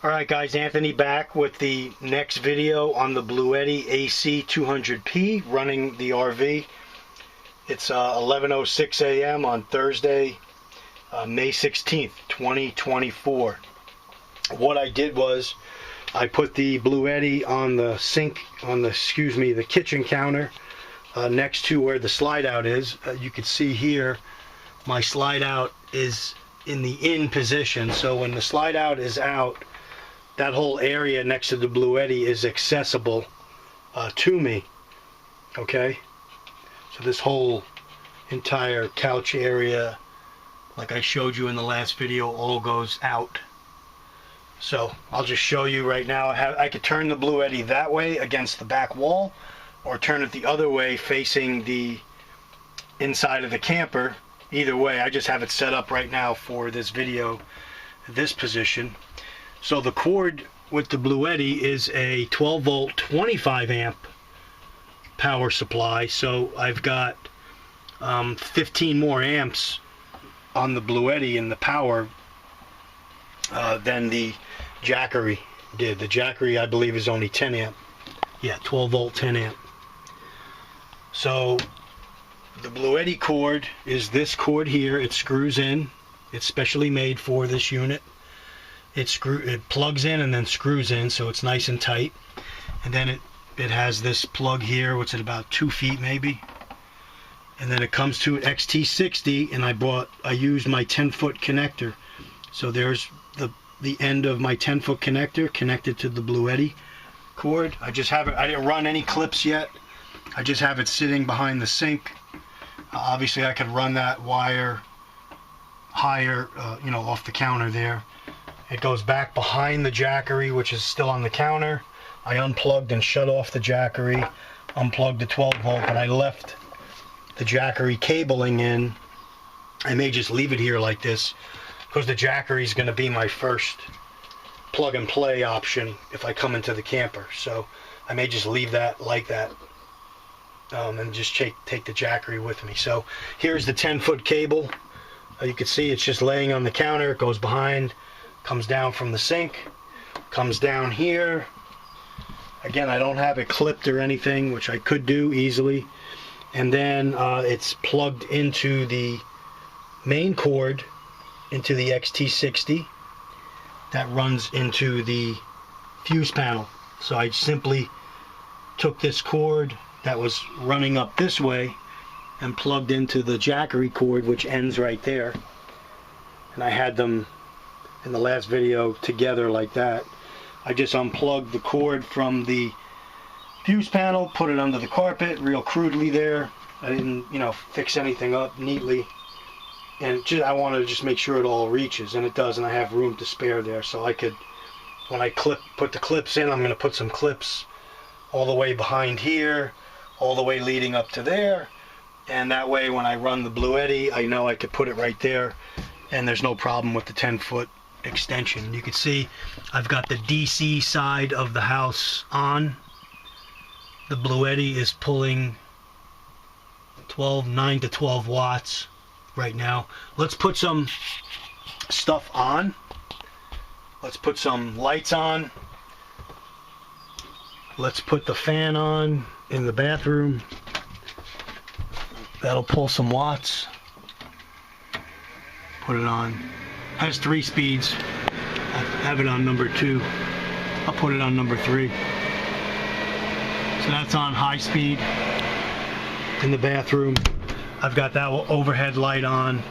Alright guys, Anthony back with the next video on the Bluetti AC200P running the RV. It's 11:06 a.m. on Thursday, May 16th, 2024. What I did was I put the Bluetti on the sink, the kitchen counter next to where the slide out is. You can see here my slide out is in the in position, so when the slide out is out, that whole area next to the Bluetti is accessible to me. Okay, so this whole entire couch area, like I showed you in the last video, all goes out. So I'll just show you right now. I could turn the Bluetti that way against the back wall, or turn it the other way facing the inside of the camper. Either way, I just have it set up right now for this video, this position. So the cord with the Bluetti is a 12 volt 25 amp power supply, so I've got 15 more amps on the Bluetti in the power than the Jackery did. The Jackery, I believe, is only 10 amp. Yeah, 12 volt 10 amp. So the Bluetti cord is this cord here. It screws in. It's specially made for this unit. It plugs in and then screws in, so it's nice and tight. And then it has this plug here, which is about 2 feet maybe. And then it comes to an XT60, and I used my 10-foot connector. So there's the end of my 10-foot connector connected to the Bluetti cord. I just have it. I didn't run any clips yet. I just have it sitting behind the sink. Obviously, I could run that wire higher, off the counter there. It goes back behind the Jackery, which is still on the counter. I unplugged and shut off the Jackery, unplugged the 12 volt, but I left the Jackery cabling in. I may just leave it here like this, because the Jackery is going to be my first plug and play option if I come into the camper. So I may just leave that like that, and just take the Jackery with me. So here's the 10-foot cable. You can see it's just laying on the counter. It goes behind, comes down from the sink, comes down here. Again, I don't have it clipped or anything, which I could do easily. And then it's plugged into the main cord, into the XT60. That runs into the fuse panel. So I simply took this cord that was running up this way and plugged into the Jackery cord, which ends right there. And I had them in the last video together like that. I just unplugged the cord from the fuse panel, put it under the carpet real crudely there. I didn't fix anything up neatly, and I wanted to just make sure it all reaches, and it does, and I have room to spare there. So I could, when I put the clips in, I'm going to put some clips all the way behind here, all the way leading up to there, and that way when I run the Bluetti, I know I could put it right there, and there's no problem with the 10-foot extension. You can see I've got the DC side of the house on. The Bluetti is pulling 9 to 12 watts right now. Let's put some stuff on. Let's put some lights on. Let's put the fan on in the bathroom. That'll pull some watts. Put it on. Has 3 speeds. I have it on number 2. I'll put it on number 3. So that's on high speed in the bathroom. I've got that overhead light on.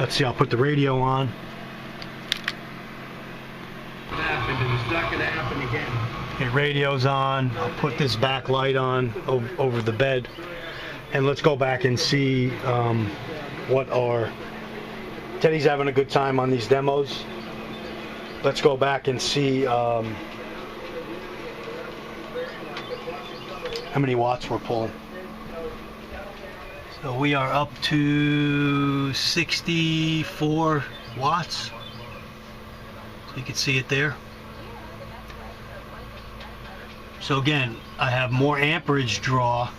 Let's see, I'll put the radio on. What happened? It's not going to happen again. Okay, radio's on. I'll put this back light on over the bed. And let's go back and see what our... Teddy's having a good time on these demos. Let's go back and see how many watts we're pulling. So we are up to 64 watts. So you can see it there. So again, I have more amperage draw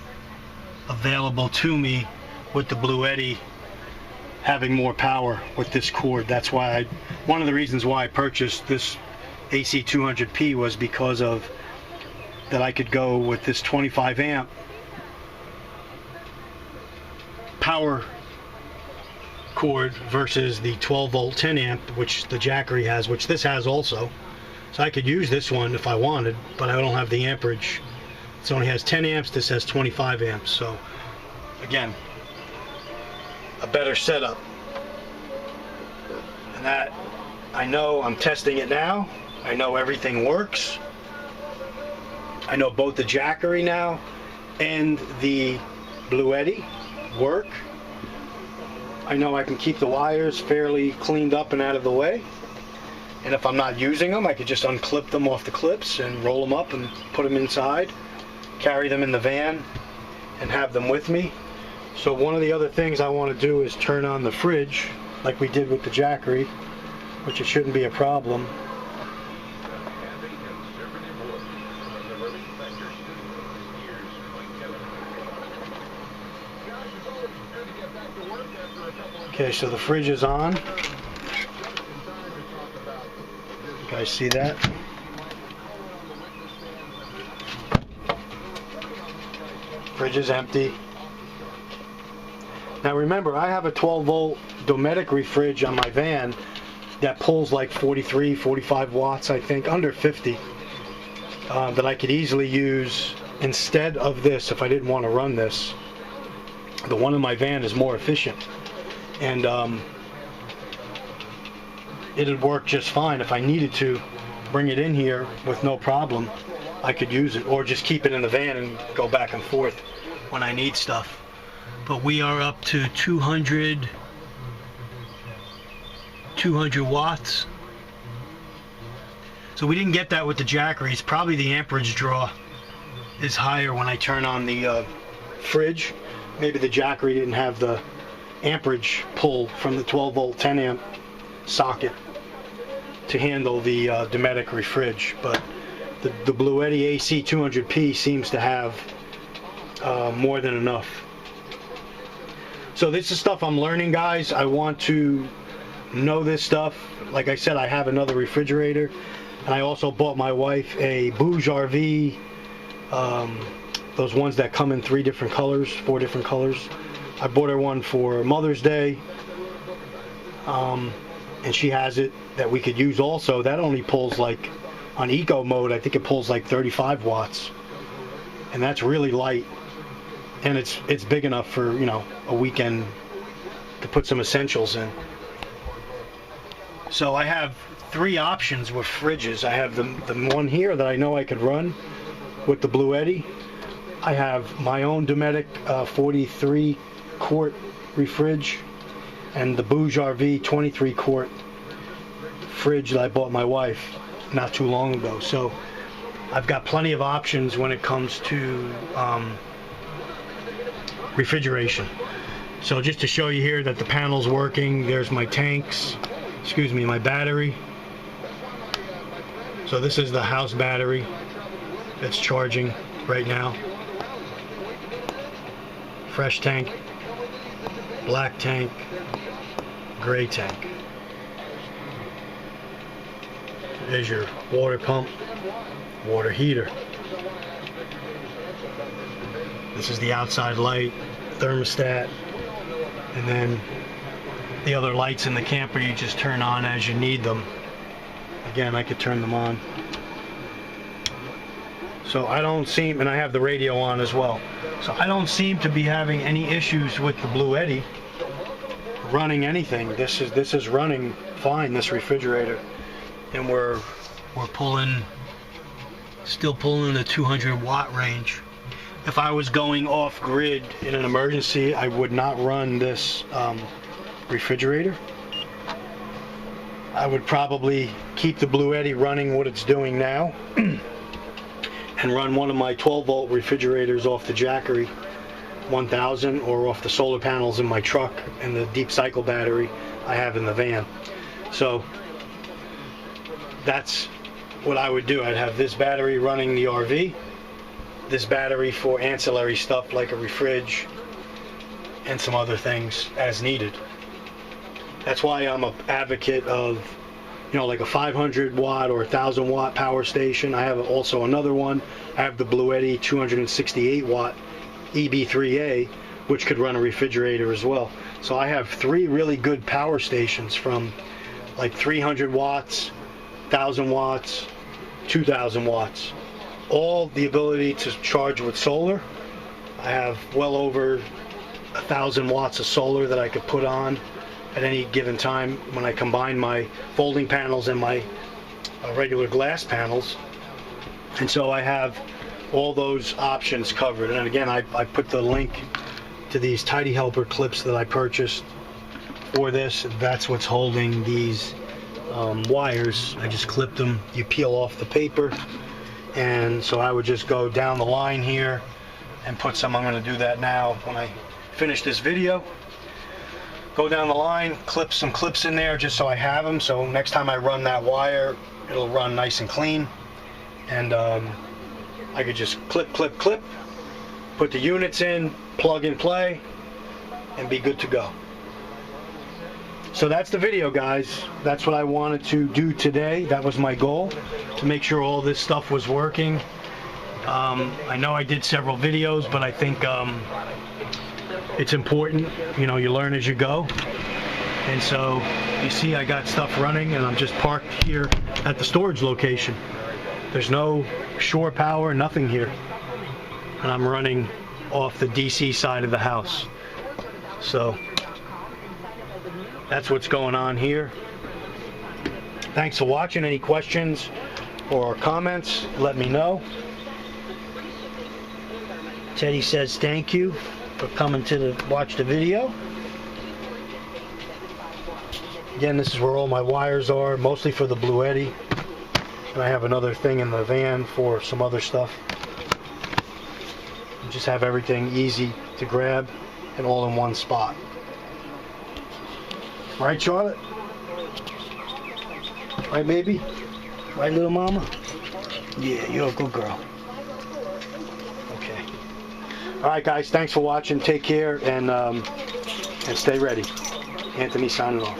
available to me with the Bluetti having more power with this cord. That's why one of the reasons why I purchased this AC200P was because of that I could go with this 25 amp power cord versus the 12 volt 10 amp which the Jackery has, which this has also. So I could use this one if I wanted, but I don't have the amperage. It only has 10 amps, this has 25 amps. So again, a better setup. And that, I know I'm testing it now. I know everything works. I know both the Jackery now and the Bluetti work. I know I can keep the wires fairly cleaned up and out of the way. And if I'm not using them, I could just unclip them off the clips and roll them up and put them inside, carry them in the van, and have them with me. So one of the other things I want to do is turn on the fridge, like we did with the Jackery, which it shouldn't be a problem. Okay, so the fridge is on. You guys see that? Fridge is empty. Now remember, I have a 12 volt Dometic refrige on my van that pulls like 43, 45 watts, I think, under 50, that I could easily use instead of this if I didn't want to run this. The one in my van is more efficient, and it'd work just fine. If I needed to bring it in here with no problem, I could use it, or just keep it in the van and go back and forth when I need stuff. But we are up to 200 watts. So we didn't get that with the Jackery. It's probably the amperage draw is higher when I turn on the fridge. Maybe the Jackery didn't have the amperage pull from the 12 volt 10 amp socket to handle the Dometic refrige, but the Bluetti AC200P seems to have more than enough. So this is stuff I'm learning, guys. I want to know this stuff. Like I said, I have another refrigerator, and I also bought my wife a Bouge RV, those ones that come in 3 different colors, 4 different colors. I bought her one for Mother's Day, and she has it that we could use also. That only pulls, like, on eco mode, I think it pulls like 35 watts, and that's really light, and it's big enough for, you know, a weekend to put some essentials in. So I have 3 options with fridges. I have the one here that I know I could run with the Bluetti. I have my own Dometic 43 quart refrige, and the Bouge RV 23 quart fridge that I bought my wife not too long ago. So I've got plenty of options when it comes to refrigeration. So just to show you here that the panel's working, there's my tanks, excuse me, my battery. So this is the house battery that's charging right now. Fresh tank, black tank, gray tank. There's your water pump, water heater. This is the outside light, thermostat, and then the other lights in the camper you just turn on as you need them. Again, I could turn them on. So I don't seem, and I have the radio on as well. So I don't seem to be having any issues with the Bluetti running anything. This is running fine, this refrigerator, and we're still pulling the 200 watt range. If I was going off grid in an emergency, I would not run this refrigerator. I would probably keep the Bluetti running what it's doing now and run one of my 12 volt refrigerators off the Jackery 1000 or off the solar panels in my truck and the deep cycle battery I have in the van. So that's what I would do. I'd have this battery running the RV, this battery for ancillary stuff like a refrige and some other things as needed. That's why I'm an advocate of, you know, like a 500 watt or 1,000 watt power station. I have also another one. I have the Bluetti 268 watt EB3A, which could run a refrigerator as well. So I have 3 really good power stations from like 300 watts, 1,000 watts, 2,000 watts. All the ability to charge with solar. I have well over 1,000 watts of solar that I could put on at any given time when I combine my folding panels and my regular glass panels. And so I have all those options covered. And again, I put the link to these Tidy Helper clips that I purchased for this. That's what's holding these wires. I just clipped them. You peel off the paper, and so I would just go down the line here and put some. I'm going to do that now when I finish this video. Go down the line, clip some clips in there just so I have them, so next time I run that wire it'll run nice and clean. And I could just clip, put the units in, plug and play, and be good to go. So that's the video, guys. That's what I wanted to do today. That was my goal, to make sure all this stuff was working. I know I did several videos, but I think it's important, you know, you learn as you go. And so you see I got stuff running, and I'm just parked here at the storage location. There's no shore power, nothing here. And I'm running off the DC side of the house. So that's what's going on here. Thanks for watching. Any questions or comments, let me know. Teddy says thank you for coming to watch the video. Again, this is where all my wires are, mostly for the Bluetti. And I have another thing in the van for some other stuff. And just have everything easy to grab and all in one spot. Right, Charlotte? Right, baby? Right, little mama? Yeah, you're a good girl. Okay. All right, guys. Thanks for watching. Take care and stay ready. Anthony signing off.